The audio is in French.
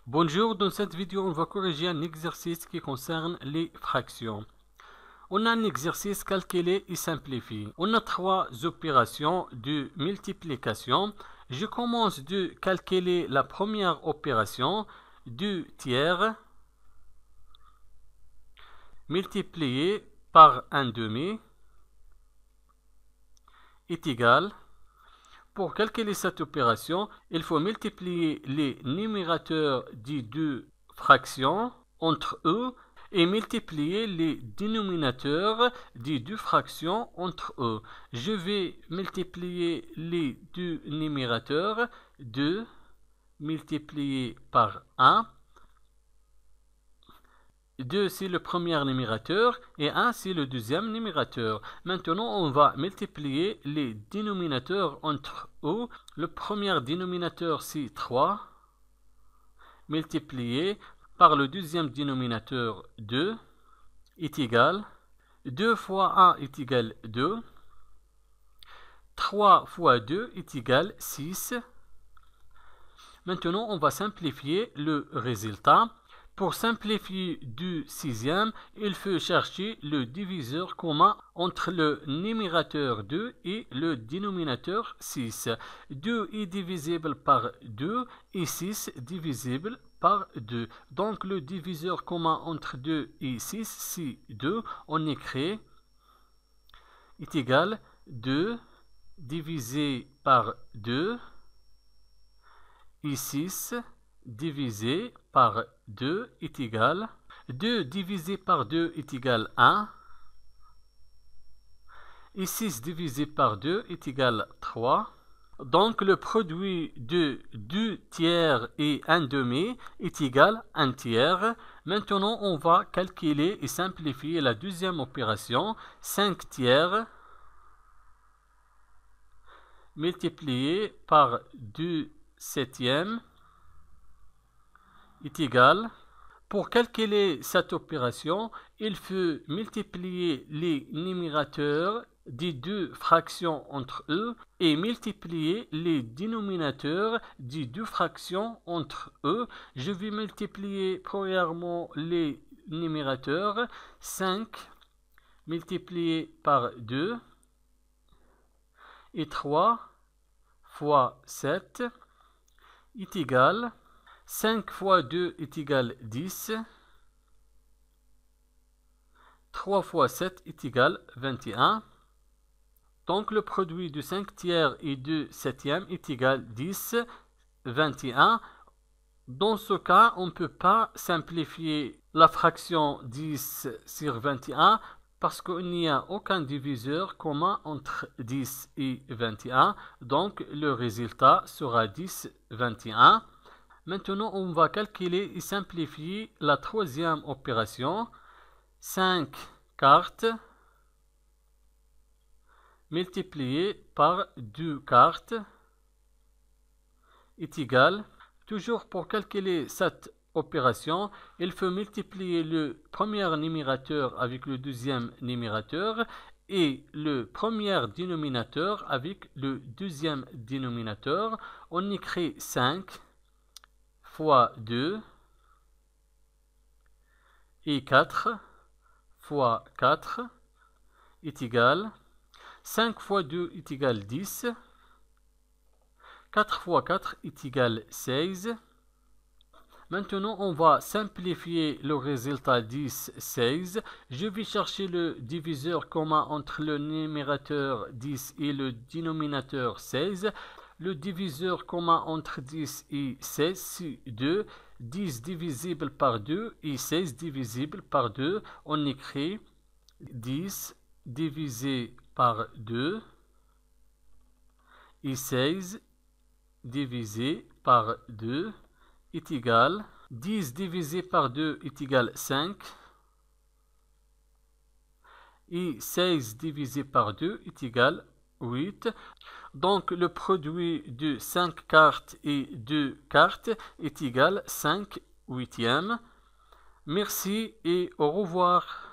Bonjour, dans cette vidéo, on va corriger un exercice qui concerne les fractions. On a un exercice calculé et simplifié. On a trois opérations de multiplication. Je commence de calculer la première opération, 2 tiers multiplié par 1 demi est égal. Pour calculer cette opération, il faut multiplier les numérateurs des deux fractions entre eux et multiplier les dénominateurs des deux fractions entre eux. Je vais multiplier les deux numérateurs, 2 multiplié par 1. 2 c'est le premier numérateur et 1 c'est le deuxième numérateur. Maintenant, on va multiplier les dénominateurs entre eux. Le premier dénominateur c'est 3 multiplié par le deuxième dénominateur 2 est égal. 2 fois 1 est égal 2. 3 fois 2 est égal 6. Maintenant, on va simplifier le résultat. Pour simplifier du sixième, il faut chercher le diviseur commun entre le numérateur 2 et le dénominateur 6. 2 est divisible par 2 et 6 divisible par 2. Donc le diviseur commun entre 2 et 6, c'est 2. On écrit est égal 2 divisé par 2 et 6 divisé par 2 est égal 2 divisé par 2 est égal 1 et 6 divisé par 2 est égal 3. Donc le produit de 2 tiers et 1 demi est égal 1 tiers. Maintenant on va calculer et simplifier la deuxième opération. 5 tiers multiplié par 2 septièmes est égal. Pour calculer cette opération, il faut multiplier les numérateurs des deux fractions entre eux et multiplier les dénominateurs des deux fractions entre eux. Je vais multiplier premièrement les numérateurs. 5 multiplié par 2 et 3 fois 7 est égal 5 fois 2 est égal 10. 3 fois 7 est égal 21. Donc le produit de 5 tiers et 2 septièmes est égal 10, 21. Dans ce cas, on ne peut pas simplifier la fraction 10 sur 21 parce qu'il n'y a aucun diviseur commun entre 10 et 21. Donc le résultat sera 10, 21. Maintenant, on va calculer et simplifier la troisième opération. 5 quarts multiplié par 2 quarts est égal. Toujours pour calculer cette opération, il faut multiplier le premier numérateur avec le deuxième numérateur et le premier dénominateur avec le deuxième dénominateur. On écrit 5 fois 2 et 4 fois 4 est égal 5 fois 2 est égal 10. 4 fois 4 est égal 16. Maintenant, on va simplifier le résultat 10, 16. Je vais chercher le diviseur commun entre le numérateur 10 et le dénominateur 16. Le diviseur commun entre 10 et 16, c'est 2. 10 divisible par 2 et 16 divisible par 2. On écrit 10 divisé par 2 et 16 divisé par 2 est égal 10 divisé par 2 est égal 5 et 16 divisé par 2 est égal 8. Donc le produit de 5 quarts et 2 quarts est égal 5 huitièmes. Merci et au revoir.